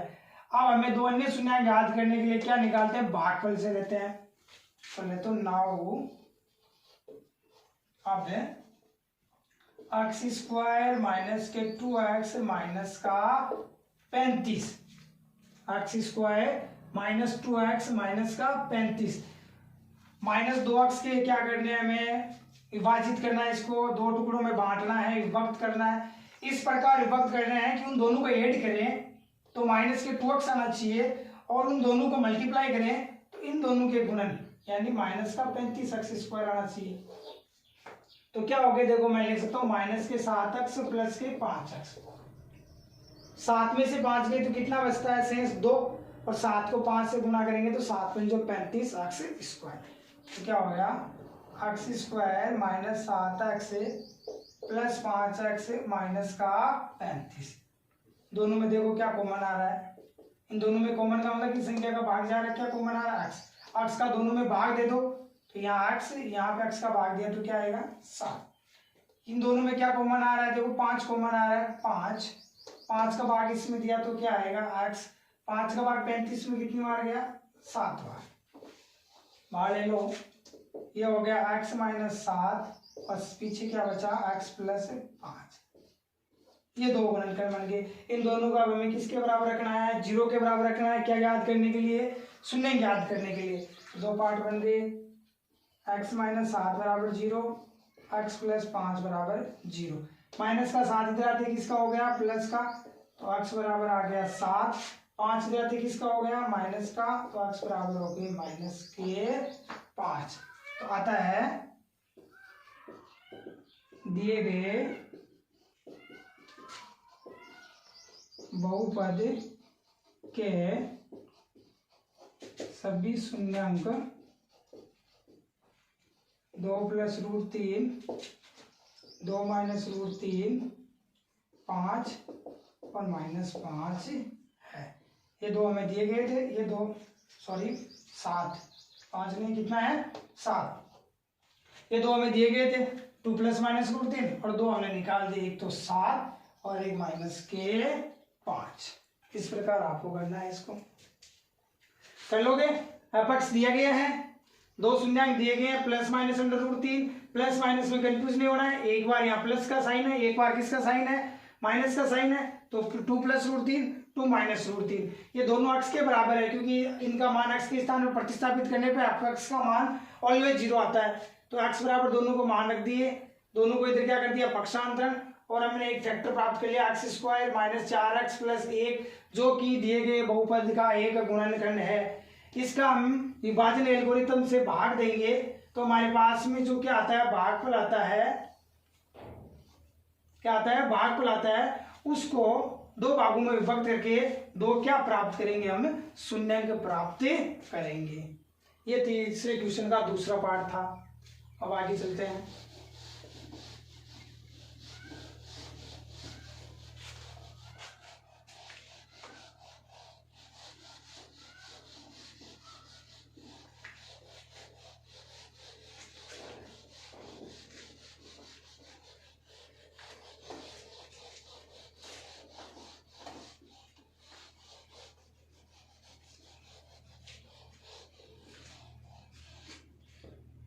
अब हमें दो अन्य शून्यांक याद करने के लिए क्या निकालते हैं, भागफल से लेते हैं। चले तो नाउ अब है एक्स स्क्वायर माइनस के 2x माइनस का 35, x square minus 2x minus का 35, -2x के क्या करने हैं, हमें विभाजित करना है, इसको दो टुकड़ों में बांटना है, विभक्त करना है। इस प्रकार विभक्त कर रहे हैं कि उन दोनों को ऐड करें तो माइनस के 2x आना चाहिए, और उन दोनों को मल्टीप्लाई करें तो इन दोनों के गुणन यानी माइनस का 35 एक्स स्क्वायर आना चाहिए। तो क्या हो गया, देखो मैं लिख सकता हूँ माइनस के 7x प्लस के 5x। 7 में से 5 गए तो कितना बचता है, शेष 2, और 7 को 5 से गुणा करेंगे तो 7 पंजो 35 एक्स स्क्वायर। तो क्या हो गया, x square minus 7x plus 5x minus का 35। दोनों में देखो क्या कॉमन आ रहा है, इन दोनों में कॉमन का मतलब किस संख्या का भाग जा रहा है, क्या कॉमन आ रहा है, एक्स। एक्स का दोनों में भाग दे दो तो यहाँ एक्स, यहाँ पे एक्स का भाग दिया तो क्या आएगा 7। इन दोनों में क्या कॉमन आ रहा है, देखो 5 कॉमन आ रहा है, 5 का भाग इसमें दिया तो क्या आएगा एक्स। 5 का भाग 35 में कितनी बार गया, 7 बार। मान ले लो ये हो गया एक्स माइनस 7 और पीछे क्या बचा x प्लस 5। ये दो गुणनखंड बन गए। इन दोनों का हमें किसके बराबर रखना है? 0 के बराबर रखना है। क्या याद करने के लिए? शून्य याद करने के लिए। दो पार्ट बन गए, x माइनस 7 बराबर 0, x प्लस 5 बराबर 0। माइनस का 7 इधर आते किसका हो गया? प्लस का, तो x बराबर आ गया 7। 5 इधर आते किसका हो गया? माइनस का, तो x बराबर हो गया माइनस के 5। तो आता है दिए गए बहुपद के सभी शून्यांक 2 प्लस रूट 3, 2 माइनस रूट 3, 5 और माइनस 5 है। ये दो हमें दिए गए थे, ये दो, सॉरी 7, 5 नहीं, कितना है? 7। ये दो हमें दिए गए थे, 2 प्लस माइनस रूट 3, और दो हमने निकाल दिए, एक तो 7 और एक माइनस के 5। इस प्रकार आपको करना है, इसको कर लोगे। अपक्ष दिया गया है, दो शून्यांक दिए गए हैं, plus minus under root 3। Plus minus में कंफ्यूज नहीं होना है, एक बार यहाँ प्लस का साइन है, एक बार किसका साइन है? माइनस का साइन है। तो 2 प्लस रूट 3, 2 माइनस रूट 3, ये दोनों अक्ष के बराबर है, क्योंकि इनका मान अक्ष के स्थान पर प्रतिस्थापित करने पर अपक्ष का मान ऑलवेज 0 आता है। तो अक्ष बराबर दोनों को मान रख दिए, दोनों को इधर क्या कर दिया? पक्षांतरण, और हमने एक फैक्टर प्राप्त कर लिया, x square minus 4x plus 1, जो कि दिए गए बहुपद का एक गुणनखंड है। इसका हम विभाजन एल्गोरिथम से भाग देंगे, तो हमारे पास में जो क्या आता है? भागफल आता है। क्या आता है? भागफल आता है। उसको दो भागों में विभक्त करके दो क्या प्राप्त करेंगे? हम शून्यांक प्राप्त करेंगे। ये तीसरे क्वेश्चन का दूसरा पार्ट था। अब आगे चलते हैं।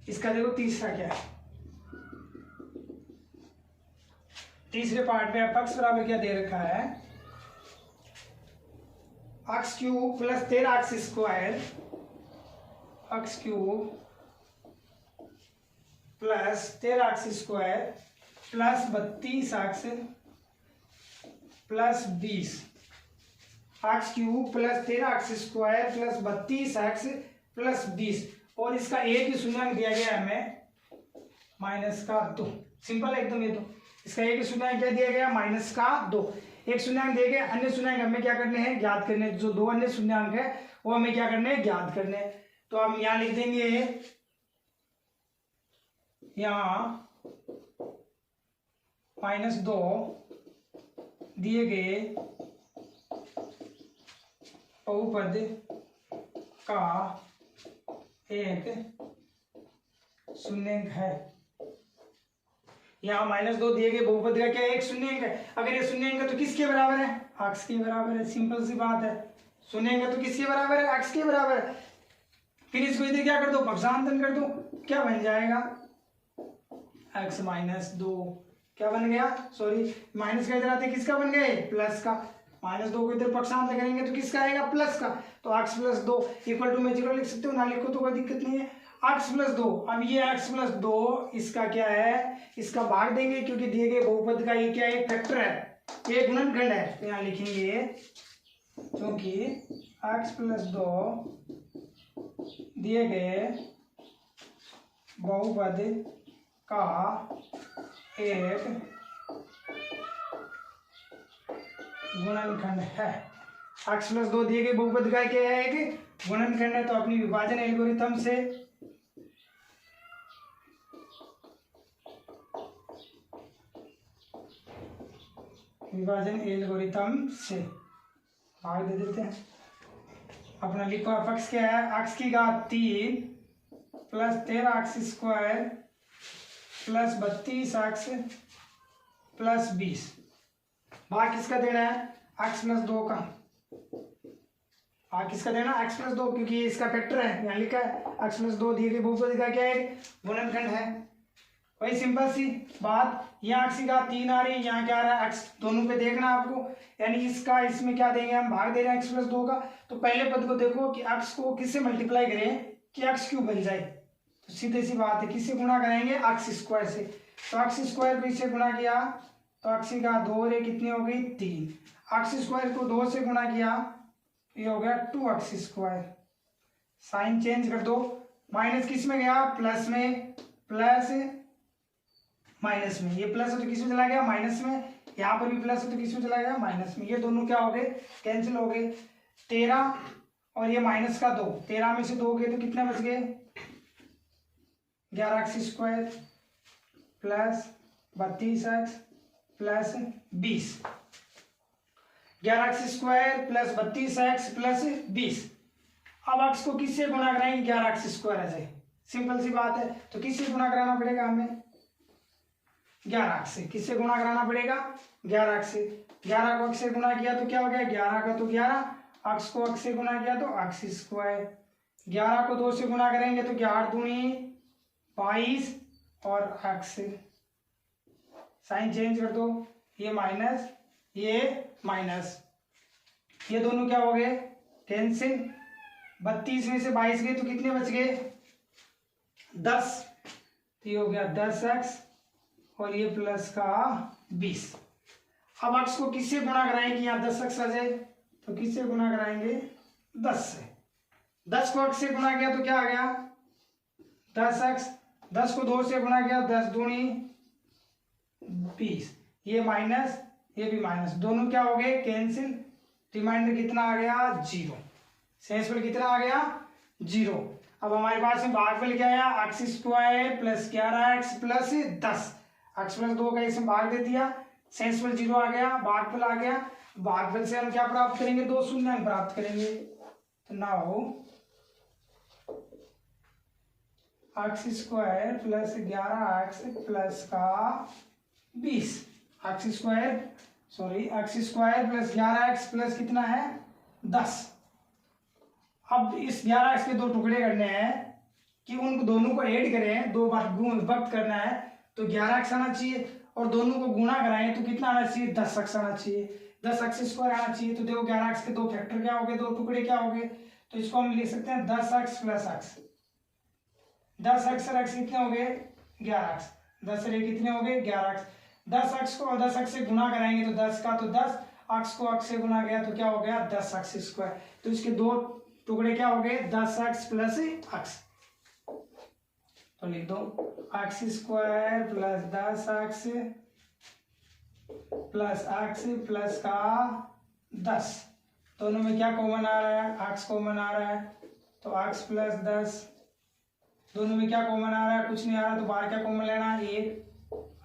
इसका देखो तीसरा क्या है। तीसरे पार्ट में अपक्ष बराबर क्या दे रखा है? x cube plus 13x square, x cube plus 13x square plus 32x plus 20। x cube plus 13x square plus 32x plus 20, और इसका एक ही शून्यांक दिया गया है हमें, माइनस का 2। सिंपल है एकदम। ये तो इसका एक ही शून्यांक क्या दिया गया? माइनस का 2। एक शून्यांक दिए गए, अन्य शून्यांक हमें क्या करने हैं? ज्ञात करने। जो दो अन्य शून्यांक है वो हमें क्या करने हैं? ज्ञात करने। तो हम यहां लिख देंगे, यहां -2 दिए गए बहुपद का एक शून्यांक है। यहाँ -2 दिए गए बहुपद का क्या? एक शून्यांक है। अगर ये शून्यांक है तो किसके बराबर है? x के बराबर है। सिंपल सी बात है। शून्यांक है तो किसके बराबर है? x के बराबर है। फिर इसको इधर क्या कर दो? पक्षांतरण कर दो। क्या बन जाएगा? x -2 क्या बन गया? सॉरी, माइनस का इधर आते किसका बन गए? प्लस का। -2 को इधर पक्षांतर करेंगे तो किसका आएगा? प्लस का। तो x प्लस 2 इक्वल टू में 0 लिख सकते हो, ना लिखो तो कोई दिक्कत नहीं है। x प्लस 2, अब ये x प्लस 2 इसका क्या है? इसका भाग देंगे, क्योंकि दिए गए बहुपद का ये क्या है? फैक्टर है, ये गुणनखंड है। तो यहाँ लिखेंगे क्योंकि x प्लस 2 दिए गए बहुपद का एक गुणनखंड है। x प्लस 2 दिए गए बहुपद का क्या है? एक गुणनखंड है। तो अपनी विभाजन एल्गोरिथम से भाग दे देते हैं। अपना लिखो अपक्ष क्या है? x की घात 3 plus 13x square plus 32x plus 20। भाग किसका देना है? x प्लस 2 का। भाग किसका देना? x प्लस 2, क्योंकि ये इसका फैक्टर है। यहाँ लिखा है x प्लस 2 दिए गए बहुपद का क्या है? गुणनखंड है। वही सिंपल सी बात, यहाँ x की घात 3 आ रही है, यहाँ क्या आ रहा है x, दोनों पे देखना है आपको, यानी इसका इसमें क्या देंगे हम, भाग दे रहे हैं x प्लस 2 का। तो पहले पद को देखो कि x को किससे मल्टीप्लाई करें कि x क्यूब बन जाए, तो सीधे सी बात है किससे गुणा करेंगे, x स्क्वायर से। तो x स्क्वायर को इससे गुणा किया तो x की घात 2 रे कितनी हो गई 3, x स्क्वायर को 2 से गुणा किया ये हो गया 2x स्क्वायर। साइन चेंज कर दो, माइनस किस में गया, प्लस में, प्लस माइनस में, ये प्लस है तो किस में चला गया माइनस में, यहाँ पर भी प्लस है तो किस में चला गया माइनस में, ये दोनों क्या हो गए कैंसिल हो गए। 13 और ये माइनस का 2, 13 में से 2 गए तो कितने बच गए 11x square plus 32x plus 20, 11x square plus 32x plus 20। अब x को किससे गुणा कराएंगे, 11x स्क्वायर से, सिंपल सी बात है। तो किससे गुणा कराना पड़ेगा हमें, 11x से। किससे गुणा कराना पड़ेगा, 11x से। 11 को x से गुणा किया तो क्या हो गया 11 का तो 11, x को x से गुणा किया तो x स्क्वायर। 11 को 2 से गुणा करेंगे तो 11 दूनी 22 और x, साइन चेंज कर दो, ये माइनस ये माइनस, ये दोनों क्या हो गए कैंसिल। 32 में से 22 गए तो कितने बच गए 10, तो ये हो गया 10x और ये प्लस का 20। अब x को किससे गुणा कराएंगे, यहाँ 10x आ जाए तो किससे गुणा कराएंगे 10 से। 10 को x से गुणा किया तो क्या आ गया 10x, 10 को 2 से गुणा किया 10 दूनी 20, ये माइनस ये भी माइनस, दोनों क्या हो गए कैंसिल। रिमाइंडर कितना आ गया 0, शेषफल कितना आ गया 0। अब हमारे पास में भागफल क्या आया, x square plus 11x plus 10, x plus 2 का इसमें भाग दे दिया, शेषफल 0 आ गया, भागफल आ गया। भागफल से हम क्या प्राप्त करेंगे, 2 शून्य प्राप्त करेंगे। तो now x square plus 11x plus का 20, x square plus 11x plus कितना है 10। अब इस 11x के 2 टुकड़े करने हैं कि उन दोनों को ऐड करें, 2 बार विभक्त करना है तो 11x आना चाहिए, और दोनों को गुणा कराएं तो कितना आना चाहिए 10x आना चाहिए, 10x स्क्वायर आना चाहिए। तो देखो 11x के 2 फैक्टर क्या हो गए, 2 टुकड़े क्या हो गए, तो इसको हम लिख सकते हैं 10x प्लस x। 10x और x कितने हो गए 11x, 10 रे कितने हो गए 11x। 10x को 10x से गुणा कराएंगे तो 10 का तो 10, x को x से गुणा गया तो क्या हो गया 10x स्क्वायर। तो इसके 2 टुकड़े क्या हो गए 10x प्लस x, तो लिख दो x square plus 10x plus x plus का 10, दोनों में क्या कॉमन आ रहा है x कॉमन आ रहा है, तो x प्लस 10, दोनों में क्या कॉमन आ रहा है कुछ नहीं आ रहा, तो बाहर क्या कॉमन लेना है 1,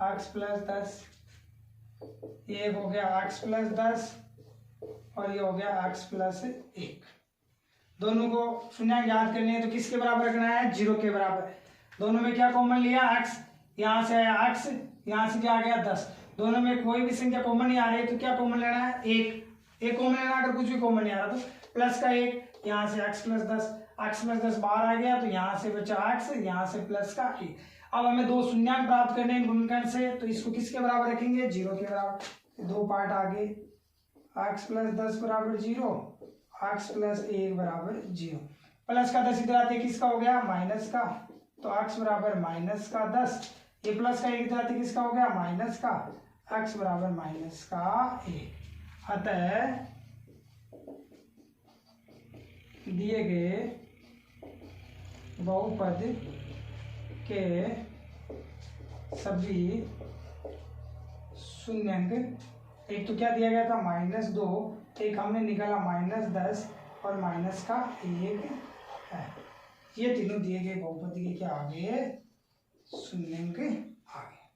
x प्लस 10, ये हो गया x प्लस 10 और ये हो गया x प्लस 1। दोनों को शून्य याद करनी है तो किसके बराबर रखना है 0 के बराबर। दोनों में क्या कॉमन लिया x, यहाँ से आया x, यहाँ से क्या आ गया 10, दोनों में कोई भी संख्या कॉमन नहीं आ रही तो क्या कॉमन लेना है 1 कॉमन लेना। अगर कुछ भी कॉमन नहीं आ रहा तो प्लस का 1, यहाँ से x प्लस 10 बाहर आ गया तो यहाँ से बचा x, यहाँ से प्लस का 1। अब हमें 2 शून्य प्राप्त करने हैं गुणनखंड से, तो इसको किसके बराबर रखेंगे 0 के बराबर। 2 पार्ट आगे, x प्लस 10 बराबर 0, x प्लस 1 बराबर 0। प्लस का 10 इधर आते किसका हो गया माइनस का, तो x बराबर माइनस का 10, ये प्लस का 1 इधर आते किसका हो गया माइनस का, x बराबर माइनस का 1। अतः दिए गए बहुपद के सभी शून्यंक, एक तो क्या दिया गया था -2, एक हमने निकाला -10 और माइनस का 1 है। ये तीनों दिए गए बहुपद के क्या आ गए शून्यंक आ गए।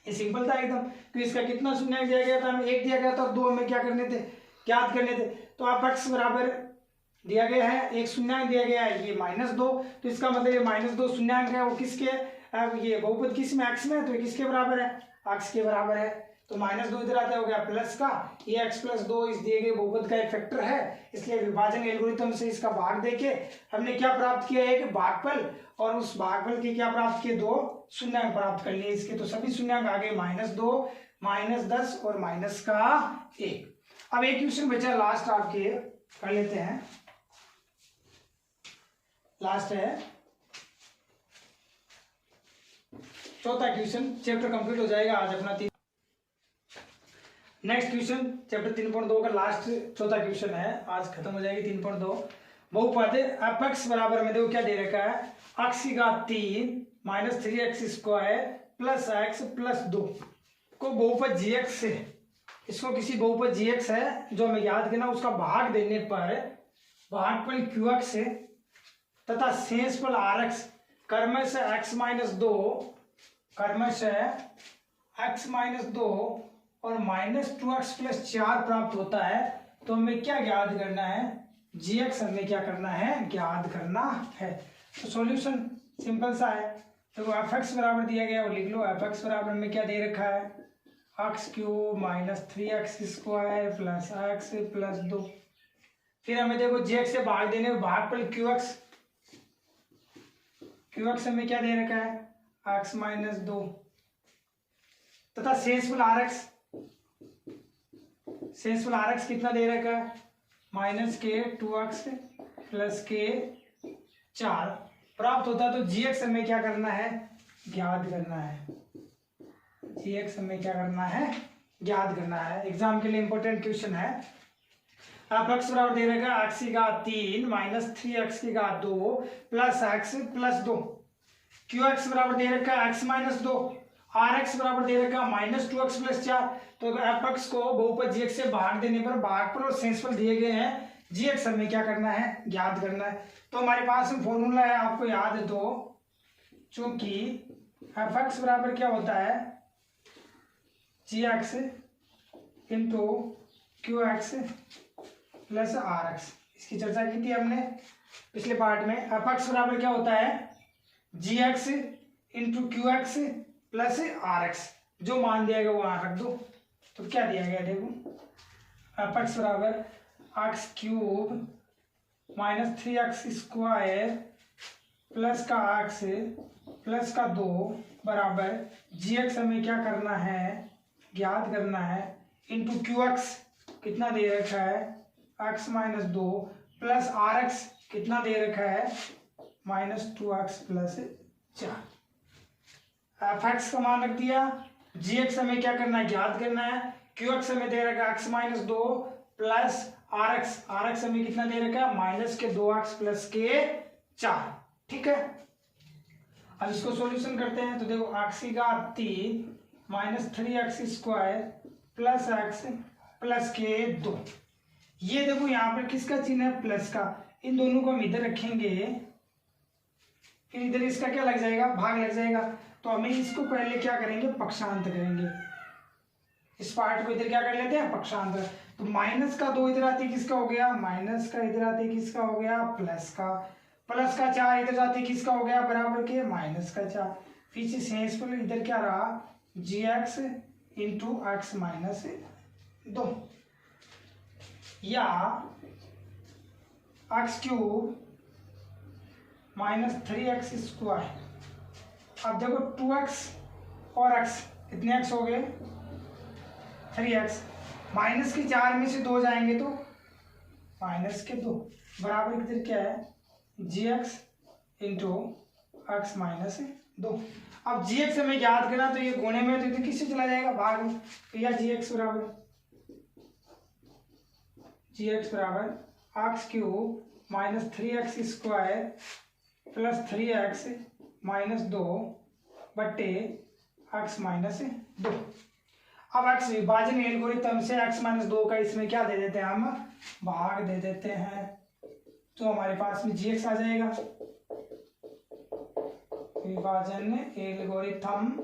ये सिंपल था एकदम, तो इसका कितना शून्यंक दिया गया था हमें 1 दिया गया था, और 2 हमें क्या करने थे ज्ञात करने थे। तो आप x बराबर दिया गया है, एक शून्यंक दिया गया है ये -2, तो इसका मतलब ये -2 शून्यंक है वो किसके, अब ये बहुपद किस में x में है, तो किसके बराबर है x के बराबर है। तो -2 इधर आता हो गया प्लस का, ये x प्लस 2 इस दिए गए बहुपद का एक फैक्टर है, इसलिए विभाजन एल्गोरिथम से इसका भाग देके हमने क्या प्राप्त किया है कि भागफल, और उस भागफल के क्या प्राप्त किए, 2 शून्यांक प्राप्त कर लिए इसके। तो सभी शून्यांक आ गए -2, -10 और -1। अब एक क्वेश्चन बचा लास्ट, आपके कर लेते हैं, लास्ट है चौथा क्वेश्चन, चैप्टर कंप्लीट हो जाएगा आज अपना। नेक्स्ट क्वेश्चन चैप्टर 3.2 का लास्ट चौथा क्वेश्चन है, आज खत्म हो जाएगी 3.2। बहुपद f(x) बराबर में देखो क्या दे रखा है, x की घात 3 -3x square plus x plus 2 को बहुपद gx से, इसको किसी बहुपद gx है जो हमें याद करना, उसका भाग देने पर भागफल qx से तथा शेषफल rx क्रमशः x - 2 और -2x प्लस 4 प्राप्त होता है। तो हमें क्या ज्ञात करना है, gx हमें क्या करना है, ज्ञात करना है। तो सॉल्यूशन सिंपल सा है, तो f(x) बराबर दिया गया वो लिख लो, f(x) बराबर में क्या दे रखा है, x³ -3x square plus x plus 2। फिर हमें देखो gx से भाग देने में भागफल qx हमें क्या दे रखा है, x - 2 तथा शेषफल rx कितना दे रखा है, -2x प्लस k4 प्राप्त होता है। तो gx हमें क्या करना है, ज्ञात करना है, gx हमें क्या करना है, ज्ञात करना है। एग्जाम के लिए इंपॉर्टेंट क्वेश्चन है। f(x) बराबर दे रखा है x की घात 3 -3x की घात 2 प्लस x प्लस 2, qx बराबर दे रखा है x - 2, rx बराबर दे रखा है -2x प्लस 4। तो f(x) को बहुपद gx से भाग देने पर भागफल और शेषफल दिए गए हैं, gx हमें क्या करना है, ज्ञात करना है। तो हमारे पास फॉर्मूला है, आपको याद है, तो चूंकि f(x) बराबर क्या होता है, gx into qx plus rx, इसकी चर्चा की थी हमने पिछले पार्ट में। f(x) बराबर क्या होता है, gx into qx plus rx, जो मान दिया गया वो वहां रख दो। तो क्या दिया गया देखो, f(x) बराबर x³ -3x स्क्वायर प्लस का x प्लस का 2 बराबर gx हमें क्या करना है, ज्ञात करना है, इंटू qx कितना दे रखा है, x - 2 प्लस rx कितना दे रखा है, -2x प्लस 4। f(x) का मान रख दिया, gx हमें क्या करना है, ज्ञात करना है, qx हमें दे रखा है x - 2 प्लस rx हमें कितना दे रखा है, -2x प्लस 4। ठीक है, अब इसको सॉल्यूशन करते हैं। तो देखो x की घात 3 -3x square plus x plus 2, ये देखो यहाँ पर किसका चिन्ह है, प्लस का, इन दोनों को हम इधर रखेंगे, फिर इधर इसका क्या लग जाएगा, भाग लग जाएगा। तो हमें इसको पहले क्या करेंगे, पक्षांत करेंगे, इस पार्ट को इधर क्या कर लेते हैं, पक्षांत। तो -2 इधर आती किसका हो गया, माइनस का, इधर आती किसका हो गया, प्लस का, प्लस का 4 इधर जाती किसका हो गया, बराबर के -4। फिर से शेषफल इधर क्या रहा, gx इंटू x - 2 या x³ -3x स्क्वायर। अब देखो 2x और x, कितने x हो गए, 3x, माइनस के 4 में से 2 जाएंगे तो -2 बराबर इधर क्या है, gx इंटू x - 2। अब gx हमें याद करना, तो ये गुणे में तो इधर किससे चला जाएगा, भाग में, तो यह gx बराबर x³ -3x square plus 3x - 2 बट्टे x - 2। अब x विभाजन एल्गोरिथम से x - 2 का इसमें क्या दे देते हैं, हम भाग दे देते हैं, तो हमारे पास में gx आ जाएगा। विभाजन एल्गोरिथम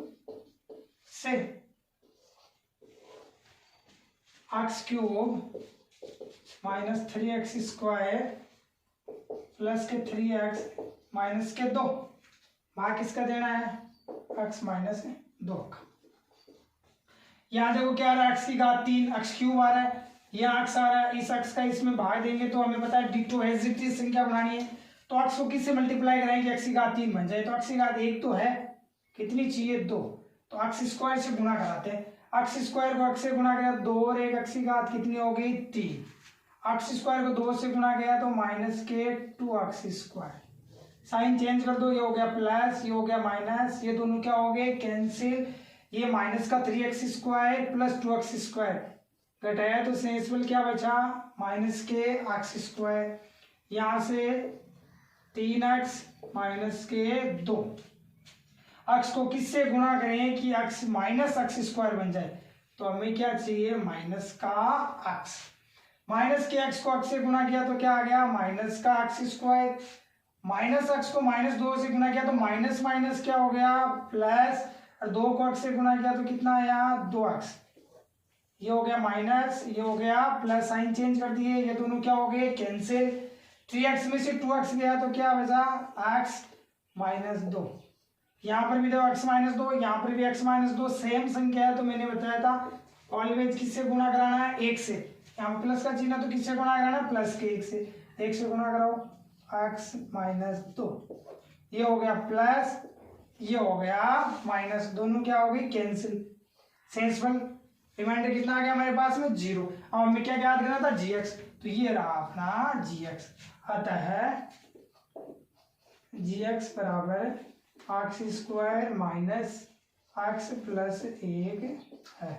से x³ -3x स्क्वायर प्लस के 3x माइनस के 2, भाग किसका देना है, x - 2 का। यहाँ देखो क्या आ रहा है, x की घात 3, x क्यूब आ रहा है, यहाँ x आ रहा है, इस x का इसमें भाग देंगे तो हमें पता है डिटो एज इट इज संख्या बनानी है, तो x को किससे मल्टीप्लाई कराएंगे, x की घात 3 बन जाए, तो x की घात 1 तो है, कितनी चाहिए 2, तो x स्क्वायर से गुणा कराते हैं, x स्क्वायर को x से गुणा किया 2 और 1 x की घात कितनी हो गई 3, x स्क्वायर को 2 से गुणा किया तो माइनस के 2x स्क्वायर, साइन चेंज कर दो, ये हो गया प्लस, ये हो गया माइनस, ये दोनों क्या हो गए कैंसिल, ये माइनस का 3x square plus 2x square घटाया तो सेंसबल क्या बचा माइनस के x स्क्वायर, यहाँ से 3x माइनस के 2, x को किससे गुणा करें कि x माइनस x स्क्वायर बन जाए, तो हमें क्या चाहिए माइनस का x, माइनस के x को x से गुणा किया तो क्या आ गया माइनस का x स्क्वायर, माइनस x को माइनस 2 से गुणा किया तो माइनस माइनस क्या हो गया प्लस, और 2 को x से गुणा किया तो कितना आया 2x, ये हो गया माइनस, ये हो गया प्लस, साइन चेंज कर दिए, ये दोनों क्या हो गए कैंसिल, 3x में से 2x गया तो क्या बचा x माइनस 2, यहाँ पर भी देखो x माइनस 2, यहाँ पर भी x माइनस 2, सेम संख्या है तो मैंने बताया था ऑलवेज किससे गुणा कराना है 1 से, यहाँ प्लस का चिन्ह तो किससे गुणा कराना है प्लस के 1 से गुणा कराओ x माइनस 2, ये हो गया प्लस, ये हो गया माइनस, दोनों क्या हो गई कैंसिल, सेंसबल, रिमाइंडर कितना आ गया हमारे पास में 0, अब हमें क्या याद करना था gx, तो ये रहा अपना gx, अतः gx बराबर x square minus x plus 1 है,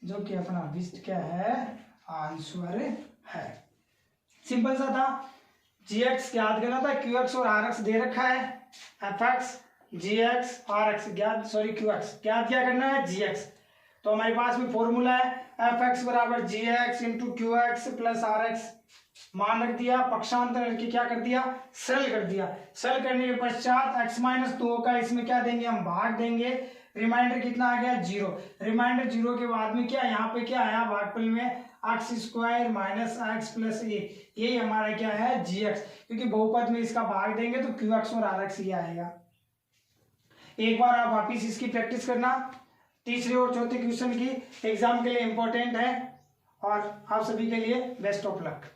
जो कि अपना विस्ट क्या है आंसर है, सिंपल सा था, gx याद करना था, qx और rx दे रखा है, fx gx rx ज्ञात, सॉरी qx ज्ञात क्या करना है gx, तो हमारे पास में फॉर्मूला है fx बराबर gx into q x plus r x, मान रख दिया, पक्षांतर करके क्या कर दिया सरल कर दिया, सरल करने के पश्चात x माइनस 2 का इसमें क्या देंगे हम भाग देंगे, रिमाइंडर कितना आ गया 0, रिमाइंडर 0 के बाद में क्या यहाँ पे क्या आया भागफल में x square minus x plus a, यही हमारा क्या है gx, क्योंकि बहुपद में इसका भाग देंगे तो qx और rx ये आएगा। एक बार आप वापिस इसकी प्रैक्टिस करना, तीसरे और चौथे क्वेश्चन की एग्जाम के लिए इंपॉर्टेंट है, और आप सभी के लिए बेस्ट ऑफ लक।